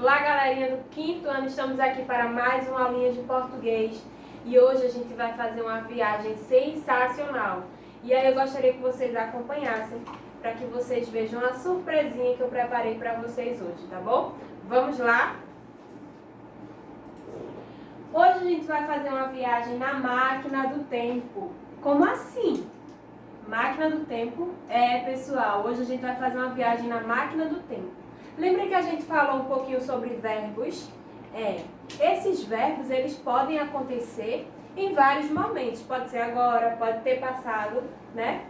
Olá, galerinha do quinto ano, estamos aqui para mais uma aulinha de português e hoje a gente vai fazer uma viagem sensacional. E aí eu gostaria que vocês acompanhassem para que vocês vejam a surpresinha que eu preparei para vocês hoje, tá bom? Vamos lá? Hoje a gente vai fazer uma viagem na máquina do tempo. Como assim? Máquina do tempo? Pessoal, hoje a gente vai fazer uma viagem na máquina do tempo. Lembra que a gente falou um pouquinho sobre verbos? Esses verbos, eles podem acontecer em vários momentos. Pode ser agora, pode ter passado, né?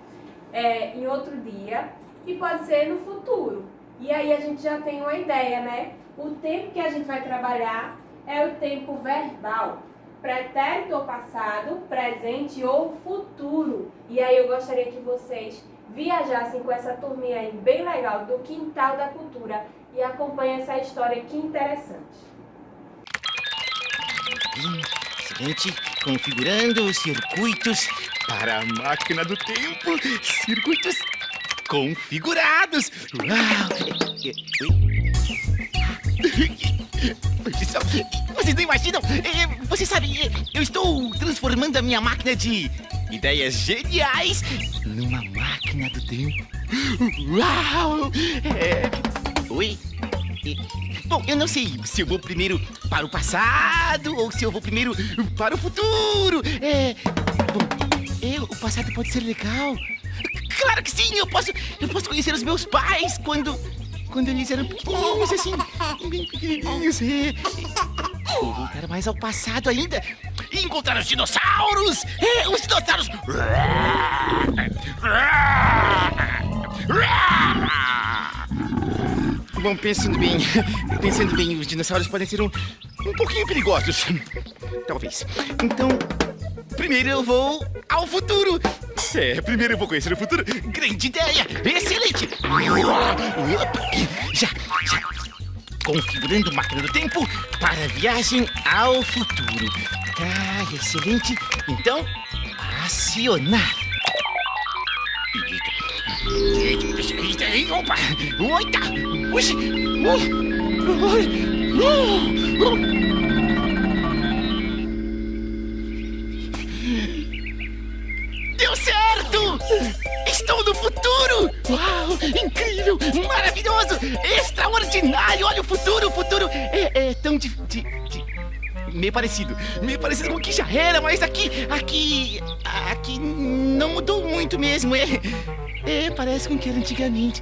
Em outro dia e pode ser no futuro. E aí a gente já tem uma ideia, né? O tempo que a gente vai trabalhar é o tempo verbal. Pretérito ou passado, presente ou futuro. E aí eu gostaria que vocês viajassem com essa turminha aí bem legal do Quintal da Cultura e acompanhem essa história que interessante. Seguinte, configurando os circuitos para a máquina do tempo. Circuitos configurados. Uau! Pessoal, vocês não imaginam? Você sabe, eu estou transformando a minha máquina de ideias geniais numa máquina do tempo. Uau! Oi? Bom, eu não sei se eu vou primeiro para o passado ou se eu vou primeiro para o futuro. Bom, o passado pode ser legal. Claro que sim, eu posso conhecer os meus pais quando eles eram pequenininhos, assim, bem pequenininhos. Vou voltar mais ao passado ainda e encontrar os dinossauros. Os dinossauros. Bom, pensando bem, os dinossauros podem ser um pouquinho perigosos. Talvez. Então, primeiro eu vou ao futuro. Primeiro eu vou conhecer o futuro. Grande ideia! Excelente! Já. Configurando máquina do tempo para a viagem ao futuro. Tá, excelente. Então, acionar. Eita, opa! Oita! Oxi! Deu certo! Estou no futuro! Uau! Incrível! Maravilhoso! Extraordinário! Olha o futuro! O futuro é tão meio parecido com o que já era, mas aqui não mudou muito mesmo, parece com o que era antigamente.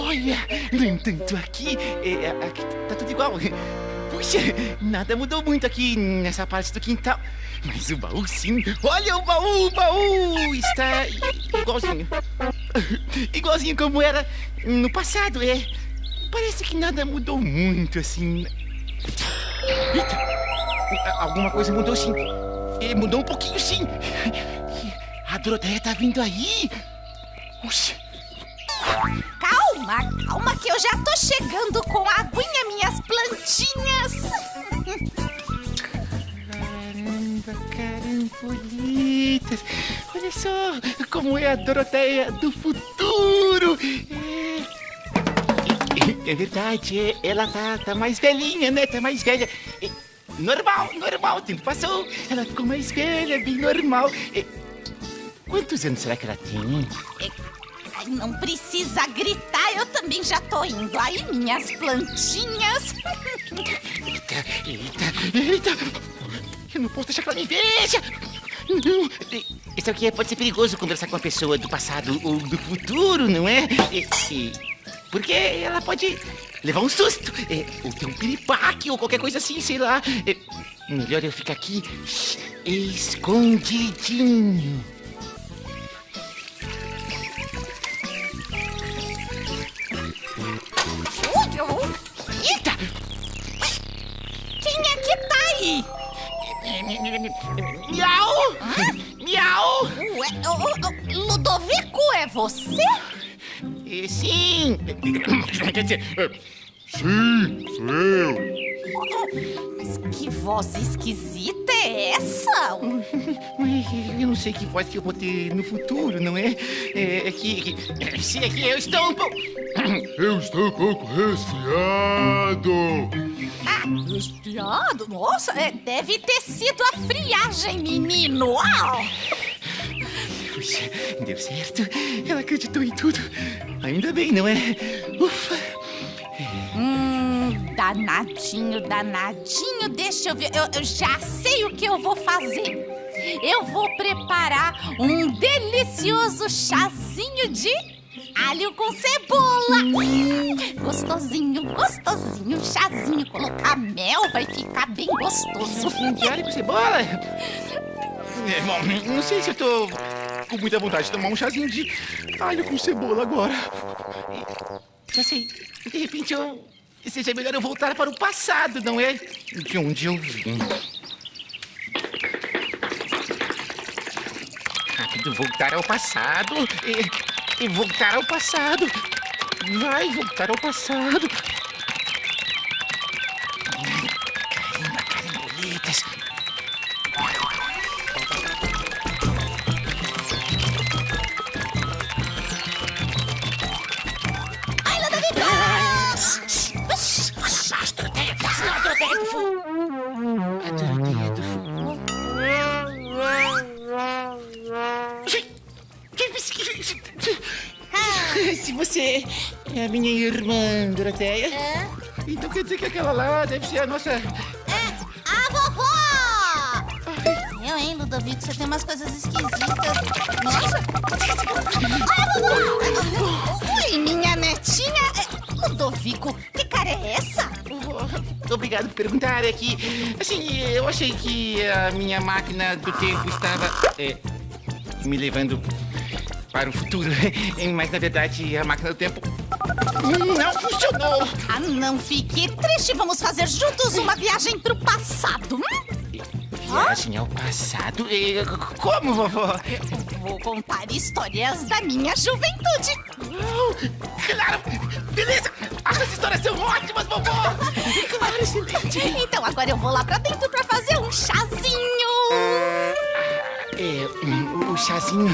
Olha, no entanto, aqui tá tudo igual. Puxa, nada mudou muito aqui nessa parte do quintal. Mas o baú sim. Olha o baú está igualzinho. Igualzinho como era no passado, Parece que nada mudou muito assim. Eita! Alguma coisa mudou sim. Mudou um pouquinho sim. A Doroteia tá vindo aí. Puxa. Calma que eu já tô chegando com a aguinha, minhas plantinhas. Carampolitas. Olha só como é a Doroteia do futuro. É verdade, ela tá mais velhinha, né? Tá mais velha. Normal, o tempo passou. Ela ficou mais velha, bem normal. Quantos anos será que ela tem? Não precisa gritar, eu também já tô indo. Aí, minhas plantinhas. Eita. Eu não posso deixar que ela me veja. Não. Isso aqui pode ser perigoso conversar com uma pessoa do passado ou do futuro, não é? Porque ela pode levar um susto, ou ter um piripaque, ou qualquer coisa assim, sei lá. Melhor eu ficar aqui escondidinho. Eita! Quem é que tá aí? Miau! Miau! Ué, Ludovico, é você? Sim! Quer dizer, sim, sou eu. Mas que voz esquisita é essa? Eu não sei que voz que eu vou ter no futuro, não é? Se é que eu estou um pouco... Eu estou um pouco resfriado. Resfriado? Nossa, deve ter sido a friagem, menino. Uau! Puxa, deu certo. Ela acreditou em tudo. Ainda bem, não é? Ufa. Danadinho, danadinho. Deixa eu ver. Eu já sei o que eu vou fazer. Eu vou preparar um delicioso chazinho de alho com cebola. Gostosinho, gostosinho. Chazinho. Colocar mel vai ficar bem gostoso. De alho com cebola? Bom, não sei se eu tô com muita vontade de tomar um chazinho de alho com cebola agora. Já sei. De repente seja melhor eu voltar para o passado, não é? De onde eu vim. Rápido, voltar ao passado. E voltar ao passado. Vai voltar ao passado. Caramba, caramboletas. Se você é a minha irmã, Doroteia, então quer dizer que aquela lá deve ser a nossa... A vovó! Eu, hein, Ludovico, você tem umas coisas esquisitas. Nossa! Ai, vovó! Oi, minha netinha! Ludovico, que cara é essa? Obrigado por perguntar. É que, assim, eu achei que a minha máquina do tempo estava me levando para o futuro. Mas, na verdade, a máquina do tempo não funcionou. Ah, não fique triste. Vamos fazer juntos uma viagem pro passado. Viagem ao passado? Como, vovó? Vou contar histórias da minha juventude. Claro! Beleza! As histórias são ótimas, vovó! Claro, excelente! Então agora eu vou lá pra dentro pra fazer um chazinho. O chazinho...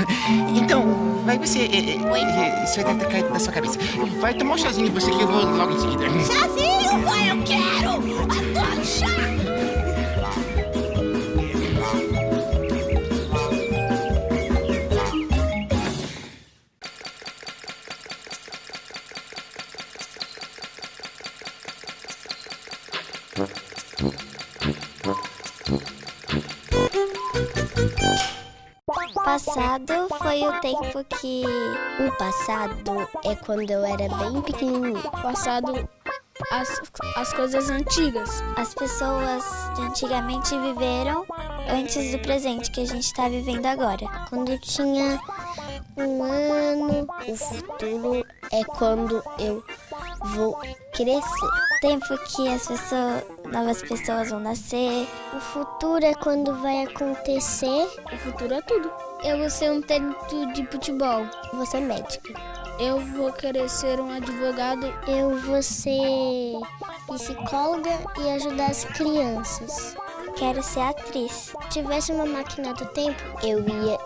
Então, vai você... Oi? Isso vai dar caído na sua cabeça. Vai tomar um chazinho você que eu vou logo em seguida. Chazinho? Eu quero! Adoro chá! Passado foi o tempo que... O passado é quando eu era bem pequenininho. Passado, as coisas antigas. As pessoas de antigamente viveram antes do presente que a gente está vivendo agora. Quando eu tinha 1 ano, o futuro é quando eu vou crescer. Tempo que as pessoas, novas pessoas vão nascer. O futuro é quando vai acontecer. O futuro é tudo. Eu vou ser um técnico de futebol. Eu vou ser médico. Eu vou querer ser um advogado. Eu vou ser psicóloga e ajudar as crianças. Quero ser atriz. Se tivesse uma máquina do tempo, eu ia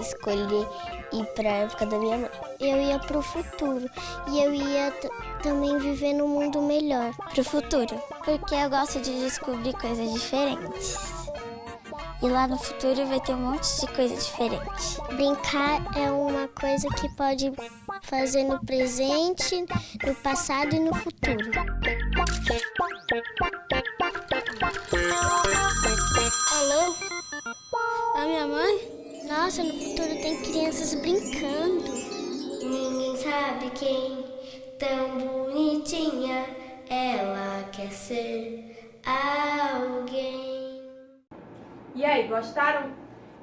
escolher ir para a época da minha mãe. Eu ia pro futuro e eu ia também viver num mundo melhor. Pro futuro, porque eu gosto de descobrir coisas diferentes. E lá no futuro vai ter um monte de coisa diferente. Brincar é uma coisa que pode fazer no presente, no passado e no futuro. Alô? A minha mãe? Nossa, no futuro tem crianças brincando. Ninguém sabe quem, tão bonitinha, ela quer ser alguém. E aí, gostaram?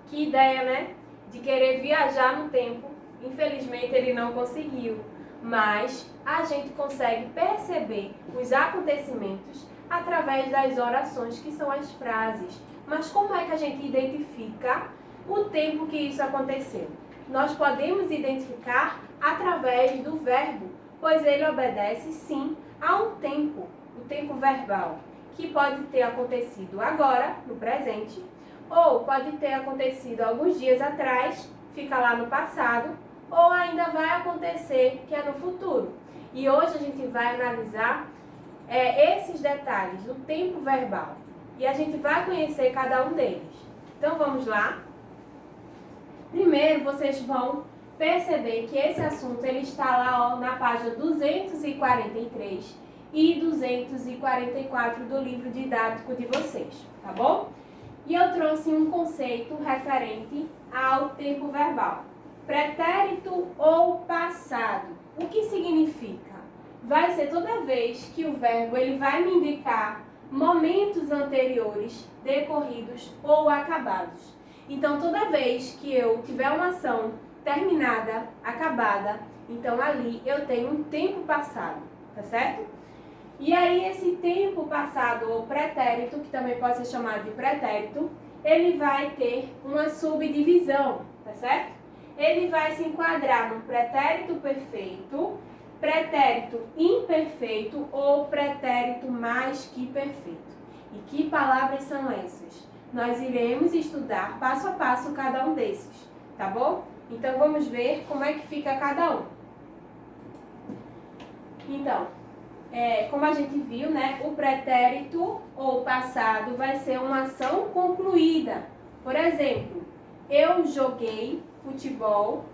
Que ideia, né? De querer viajar no tempo. Infelizmente ele não conseguiu, mas a gente consegue perceber os acontecimentos através das orações, que são as frases. Mas como é que a gente identifica o tempo que isso aconteceu? Nós podemos identificar através do verbo, pois ele obedece sim a um tempo, o tempo verbal, que pode ter acontecido agora, no presente, ou pode ter acontecido alguns dias atrás, fica lá no passado, ou ainda vai acontecer, que é no futuro. E hoje a gente vai analisar esses detalhes do tempo verbal. E a gente vai conhecer cada um deles. Então vamos lá? Primeiro vocês vão perceber que esse assunto ele está lá na página 243 e 244 do livro didático de vocês, tá bom? E eu trouxe um conceito referente ao tempo verbal. Pretérito ou passado. O que significa? Vai ser toda vez que o verbo ele vai me indicar momentos anteriores, decorridos ou acabados. Então, toda vez que eu tiver uma ação terminada, acabada, então ali eu tenho um tempo passado, tá certo? E aí esse tempo passado ou pretérito, que também pode ser chamado de pretérito, ele vai ter uma subdivisão, tá certo? Ele vai se enquadrar no pretérito perfeito, pretérito imperfeito ou pretérito mais que perfeito. E que palavras são essas? Nós iremos estudar passo a passo cada um desses, tá bom? Então vamos ver como é que fica cada um. Então, como a gente viu, né, o pretérito ou passado vai ser uma ação concluída. Por exemplo, eu joguei futebol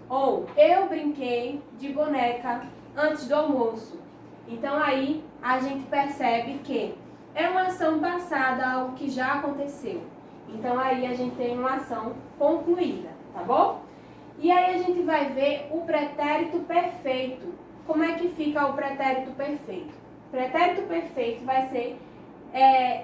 ou eu brinquei de boneca antes do almoço. Então aí a gente percebe que é uma ação passada, algo que já aconteceu. Então aí a gente tem uma ação concluída, tá bom? E aí a gente vai ver o pretérito perfeito. Como é que fica o pretérito perfeito? O pretérito perfeito vai ser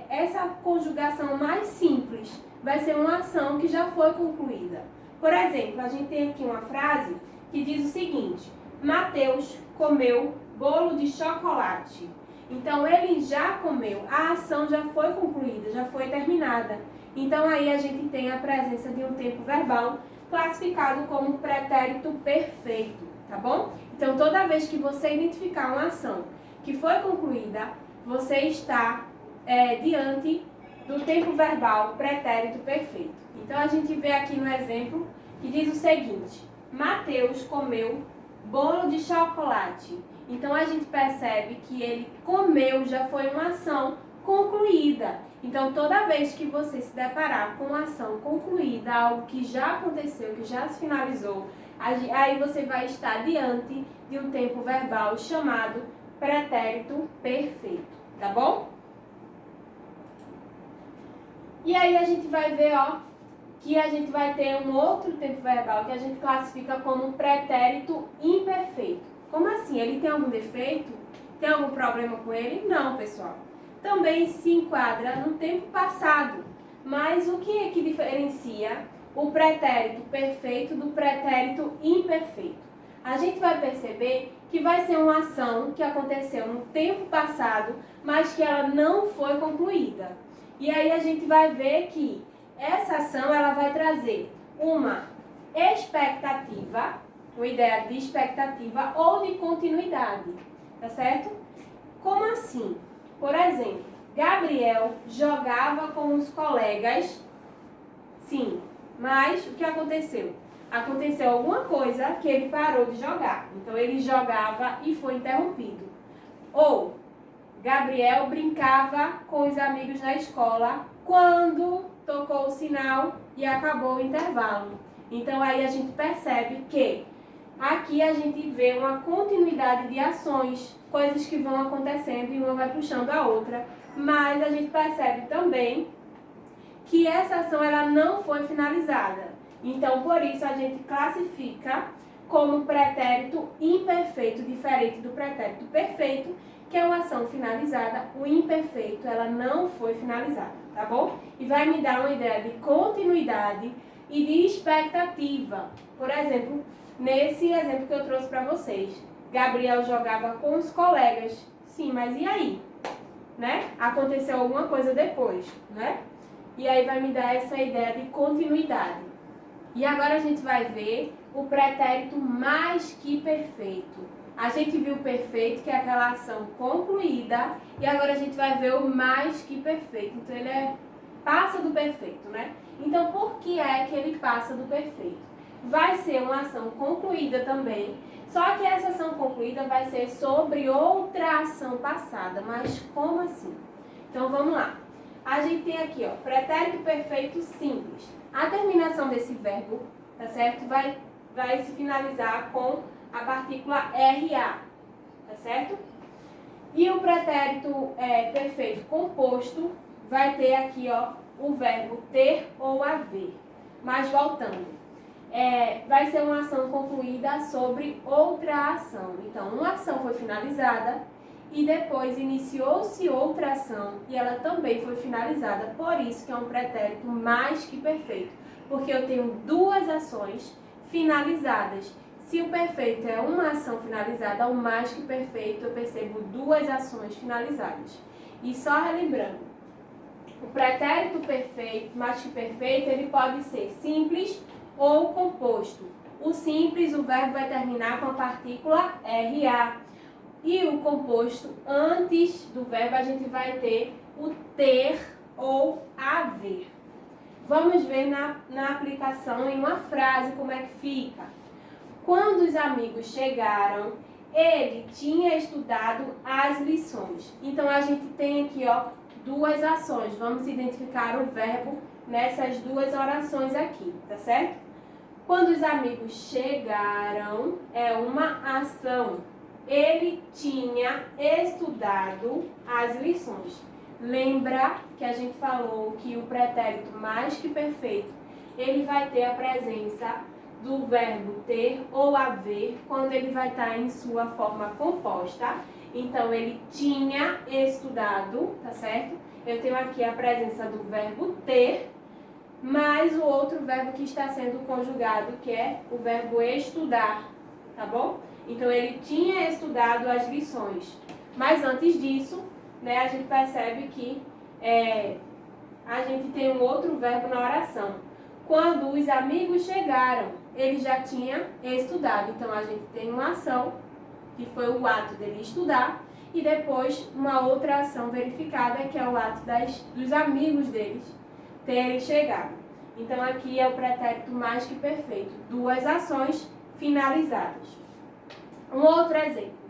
essa conjugação mais simples. Vai ser uma ação que já foi concluída. Por exemplo, a gente tem aqui uma frase que diz o seguinte: Mateus comeu bolo de chocolate. Então, ele já comeu, a ação já foi concluída, já foi terminada. Então, aí a gente tem a presença de um tempo verbal classificado como pretérito perfeito, tá bom? Então, toda vez que você identificar uma ação que foi concluída, você está diante do tempo verbal pretérito perfeito. Então, a gente vê aqui no exemplo que diz o seguinte: Mateus comeu bolo de chocolate. Então, a gente percebe que ele comeu, já foi uma ação concluída. Então, toda vez que você se deparar com uma ação concluída, algo que já aconteceu, que já se finalizou, aí você vai estar diante de um tempo verbal chamado pretérito perfeito, tá bom? E aí a gente vai ver, que a gente vai ter um outro tempo verbal que a gente classifica como pretérito imperfeito. Como assim? Ele tem algum defeito? Tem algum problema com ele? Não, pessoal. Também se enquadra no tempo passado. Mas o que é que diferencia o pretérito perfeito do pretérito imperfeito? A gente vai perceber que vai ser uma ação que aconteceu no tempo passado, mas que ela não foi concluída. E aí a gente vai ver que essa ação ela vai trazer uma expectativa, uma ideia de expectativa ou de continuidade, tá certo? Como assim? Por exemplo, Gabriel jogava com os colegas, sim, mas o que aconteceu? Aconteceu alguma coisa que ele parou de jogar, então ele jogava e foi interrompido. Ou Gabriel brincava com os amigos na escola quando tocou o sinal e acabou o intervalo. Então aí a gente percebe que aqui a gente vê uma continuidade de ações, coisas que vão acontecendo e uma vai puxando a outra, mas a gente percebe também que essa ação ela não foi finalizada. Então por isso a gente classifica como pretérito imperfeito, diferente do pretérito perfeito, que é uma ação finalizada. O imperfeito ela não foi finalizada, tá bom? E vai me dar uma ideia de continuidade e de expectativa. Por exemplo, nesse exemplo que eu trouxe para vocês, Gabriel jogava com os colegas. Sim, mas e aí? Né? Aconteceu alguma coisa depois, né? E aí vai me dar essa ideia de continuidade. E agora a gente vai ver o pretérito mais que perfeito. A gente viu o perfeito, que é aquela ação concluída, e agora a gente vai ver o mais que perfeito. Então ele passa do perfeito, né? Então por que é que ele passa do perfeito? vai ser uma ação concluída também, só que essa ação concluída vai ser sobre outra ação passada. Mas como assim? Então vamos lá. A gente tem aqui, ó, pretérito perfeito simples. A terminação desse verbo, tá certo? Vai se finalizar com a partícula RA, tá certo? E o pretérito perfeito composto vai ter aqui, ó, o verbo ter ou haver. Mas voltando, vai ser uma ação concluída sobre outra ação. Então, uma ação foi finalizada e depois iniciou-se outra ação e ela também foi finalizada. Por isso que é um pretérito mais que perfeito, porque eu tenho duas ações finalizadas. Se o perfeito é uma ação finalizada, o mais que perfeito, eu percebo duas ações finalizadas. E só relembrando, o pretérito perfeito, mais que perfeito, ele pode ser simples ou composto. O simples, o verbo vai terminar com a partícula RA. E o composto, antes do verbo, a gente vai ter o ter ou haver. Vamos ver na aplicação em uma frase como é que fica. Quando os amigos chegaram, ele tinha estudado as lições. Então, a gente tem aqui, ó, duas ações. Vamos identificar o verbo nessas duas orações aqui, tá certo? Quando os amigos chegaram, é uma ação. Ele tinha estudado as lições. Lembra que a gente falou que o pretérito mais que perfeito, ele vai ter a presença do verbo ter ou haver quando ele vai estar em sua forma composta. Então, ele tinha estudado, tá certo? Eu tenho aqui a presença do verbo ter, mais o outro verbo que está sendo conjugado, que é o verbo estudar, tá bom? Então, ele tinha estudado as lições. Mas antes disso, né, a gente percebe que a gente tem um outro verbo na oração. Quando os amigos chegaram, ele já tinha estudado. Então, a gente tem uma ação, que foi o ato dele estudar, e depois uma outra ação verificada, que é o ato dos amigos deles terem chegado. Então, aqui é o pretérito mais que perfeito. Duas ações finalizadas. Um outro exemplo.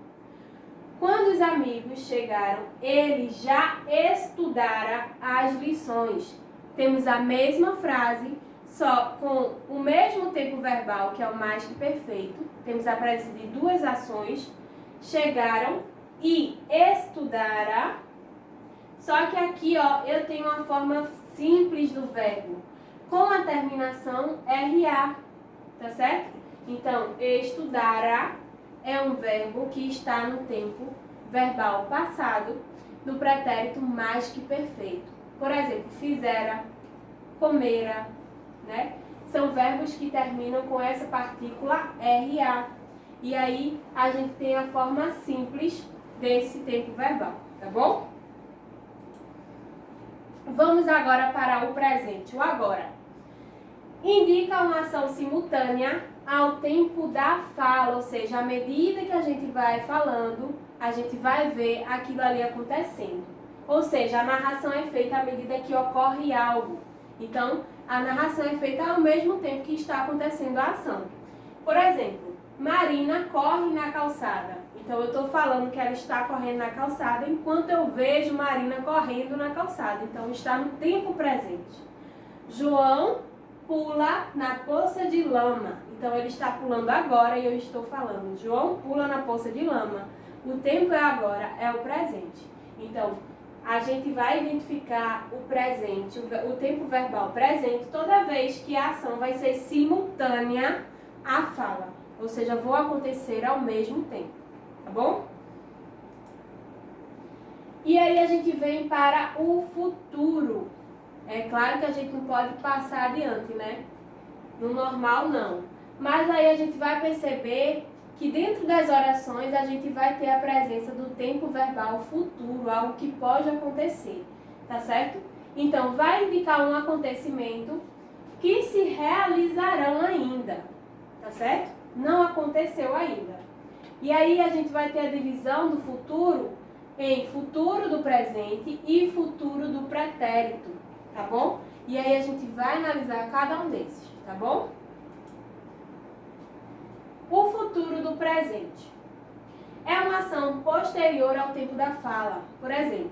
Quando os amigos chegaram, ele já estudara as lições. Temos a mesma frase, só com o mesmo tempo verbal, que é o mais que perfeito. Temos a presença de duas ações. Chegaram e estudara. Só que aqui, ó, eu tenho uma forma simples do verbo, com a terminação RA, tá certo? Então, estudara é um verbo que está no tempo verbal passado, no pretérito mais que perfeito. Por exemplo, fizera, comera, né? São verbos que terminam com essa partícula RA. E aí, a gente tem a forma simples desse tempo verbal, tá bom? Vamos agora para o presente, o agora. Indica uma ação simultânea ao tempo da fala, ou seja, à medida que a gente vai falando, a gente vai ver aquilo ali acontecendo. Ou seja, a narração é feita à medida que ocorre algo. Então, a narração é feita ao mesmo tempo que está acontecendo a ação. Por exemplo, Marina corre na calçada. Então, eu estou falando que ela está correndo na calçada enquanto eu vejo Marina correndo na calçada. Então, está no tempo presente. João pula na poça de lama. Então, ele está pulando agora e eu estou falando. João pula na poça de lama. O tempo é agora, é o presente. Então, a gente vai identificar o presente, o tempo verbal presente, toda vez que a ação vai ser simultânea à fala. Ou seja, vão acontecer ao mesmo tempo. Tá bom? E aí a gente vem para o futuro. É claro que a gente não pode passar adiante, né? No normal, não. Mas aí a gente vai perceber que dentro das orações a gente vai ter a presença do tempo verbal futuro, algo que pode acontecer, tá certo? Então, vai indicar um acontecimento que se realizarão ainda, tá certo? Não aconteceu ainda. E aí a gente vai ter a divisão do futuro em futuro do presente e futuro do pretérito, tá bom? E aí a gente vai analisar cada um desses, tá bom? O futuro do presente é uma ação posterior ao tempo da fala. Por exemplo,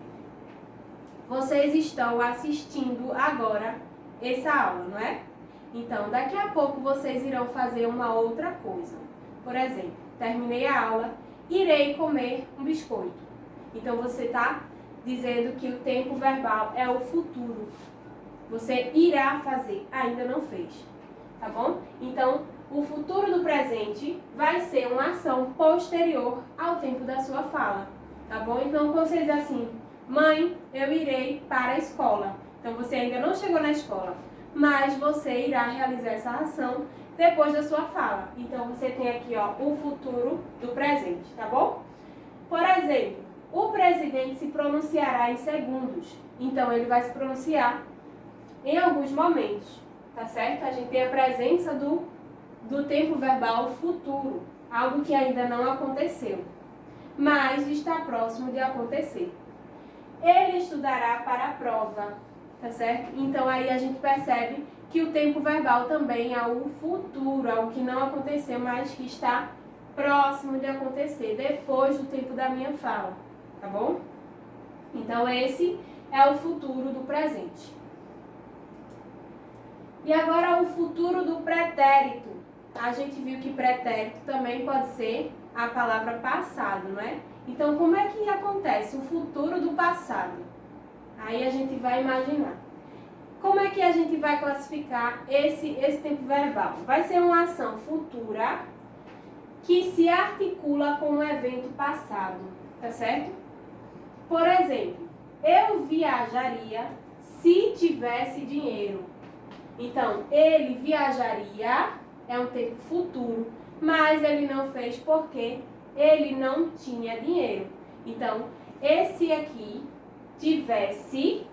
vocês estão assistindo agora essa aula, não é? Então, daqui a pouco vocês irão fazer uma outra coisa. Por exemplo, terminei a aula, irei comer um biscoito. Então, você está dizendo que o tempo verbal é o futuro. Você irá fazer, ainda não fez, tá bom? Então, o futuro do presente vai ser uma ação posterior ao tempo da sua fala, tá bom? Então, quando você diz assim, mãe, eu irei para a escola. Então, você ainda não chegou na escola, mas você irá realizar essa ação depois da sua fala. Então, você tem aqui, ó, o futuro do presente, tá bom? Por exemplo, o presidente se pronunciará em segundos. Então, ele vai se pronunciar em alguns momentos, tá certo? A gente tem a presença do tempo verbal futuro, algo que ainda não aconteceu, mas está próximo de acontecer. Ele estudará para a prova, tá certo? Então aí a gente percebe que o tempo verbal também é o futuro, algo que não aconteceu, mas que está próximo de acontecer, depois do tempo da minha fala, tá bom? Então esse é o futuro do presente. E agora o futuro do pretérito. A gente viu que pretérito também pode ser a palavra passado, não é? Então, como é que acontece o futuro do passado? Aí a gente vai imaginar. Como é que a gente vai classificar esse tempo verbal? Vai ser uma ação futura que se articula com um evento passado, tá certo? Por exemplo, eu viajaria se tivesse dinheiro. Então, ele viajaria é um tempo futuro, mas ele não fez porque ele não tinha dinheiro. Então, esse aqui, tivesse,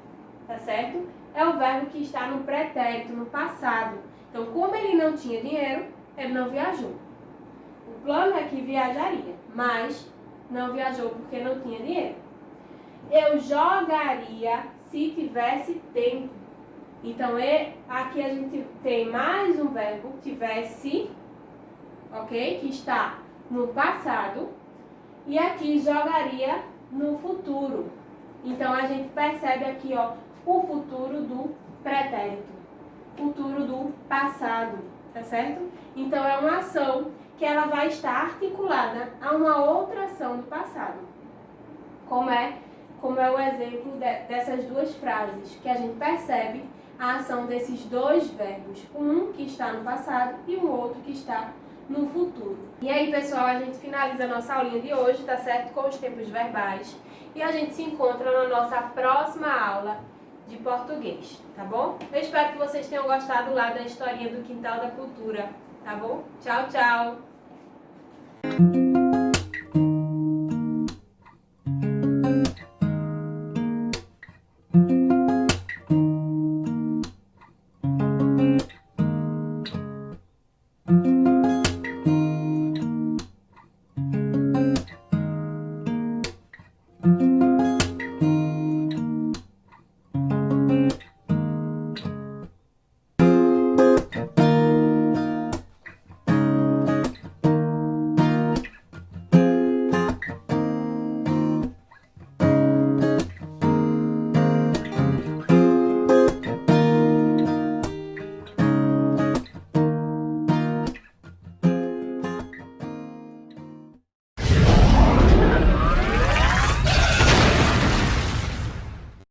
tá certo? É o verbo que está no pretérito, no passado. Então, como ele não tinha dinheiro, ele não viajou. O plano é que viajaria, mas não viajou porque não tinha dinheiro. Eu jogaria se tivesse tempo. Então, aqui a gente tem mais um verbo, tivesse, ok? Que está no passado. E aqui jogaria no futuro. Então, a gente percebe aqui, ó, o futuro do pretérito. Futuro do passado, tá certo? Então, é uma ação que ela vai estar articulada a uma outra ação do passado. Como é o exemplo dessas duas frases, que a gente percebe a ação desses dois verbos, um que está no passado e um outro que está no futuro. E aí, pessoal, a gente finaliza a nossa aulinha de hoje, tá certo? Com os tempos verbais. E a gente se encontra na nossa próxima aula de português, tá bom? Eu espero que vocês tenham gostado lá da historinha do Quintal da Cultura, tá bom? Tchau, tchau!